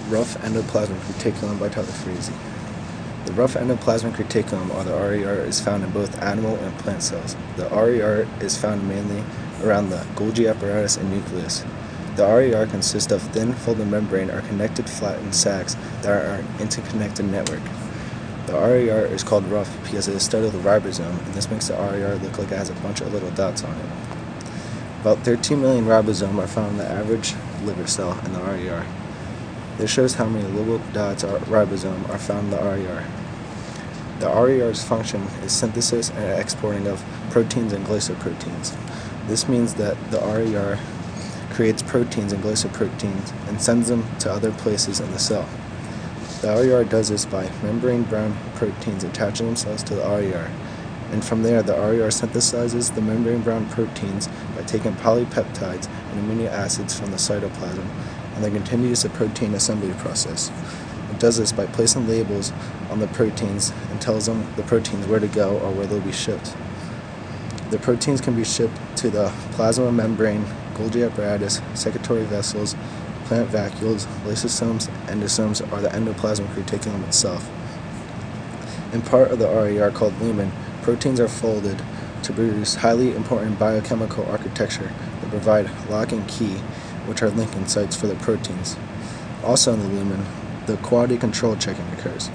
Rough endoplasmic reticulum by Tyler Frazee. The rough endoplasmic reticulum, or the RER, is found in both animal and plant cells. The RER is found mainly around the Golgi apparatus and nucleus. The RER consists of thin, folded membrane or connected flattened sacs that are an interconnected network. The RER is called rough because it is studded with a ribosome, and this makes the RER look like it has a bunch of little dots on it. About 13 million ribosomes are found in the average liver cell in the RER. This shows how many little dots or ribosomes are found in the RER. The RER's function is synthesis and exporting of proteins and glycoproteins. This means that the RER creates proteins and glycoproteins and sends them to other places in the cell. The RER does this by membrane-bound proteins attaching themselves to the RER, and from there the RER synthesizes the membrane-bound proteins by taking polypeptides and amino acids from the cytoplasm and then continues the protein assembly process. It does this by placing labels on the proteins and tells them the proteins where to go or where they'll be shipped. The proteins can be shipped to the plasma membrane, Golgi apparatus, secretory vessels, plant vacuoles, lysosomes, endosomes, or the endoplasmic reticulum itself. In part of the RER called lumen, proteins are folded to produce highly important biochemical architecture that provide lock and key, which are linking sites for the proteins. Also in the lumen, the quality control checking occurs.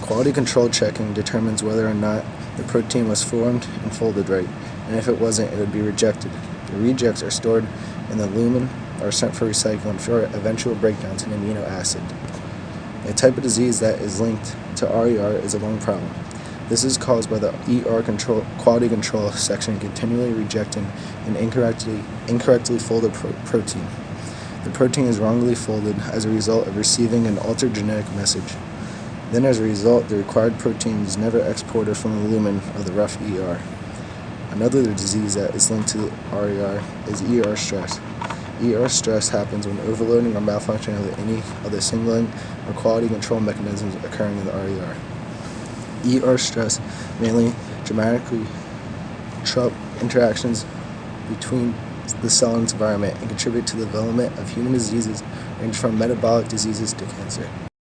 Quality control checking determines whether or not the protein was formed and folded right, and if it wasn't, it would be rejected. The rejects are stored in the lumen or sent for recycling for eventual breakdown to an amino acid. A type of disease that is linked to RER is a lung problem. This is caused by the quality control section continually rejecting an incorrectly folded protein. The protein is wrongly folded as a result of receiving an altered genetic message. Then as a result, the required protein is never exported from the lumen of the rough ER. Another disease that is linked to RER is ER stress. ER stress happens when overloading or malfunction of any of the signaling or quality control mechanisms occurring in the RER. ER stress mainly dramatically disrupts interactions between the cell and its environment and contribute to the development of human diseases ranging from metabolic diseases to cancer.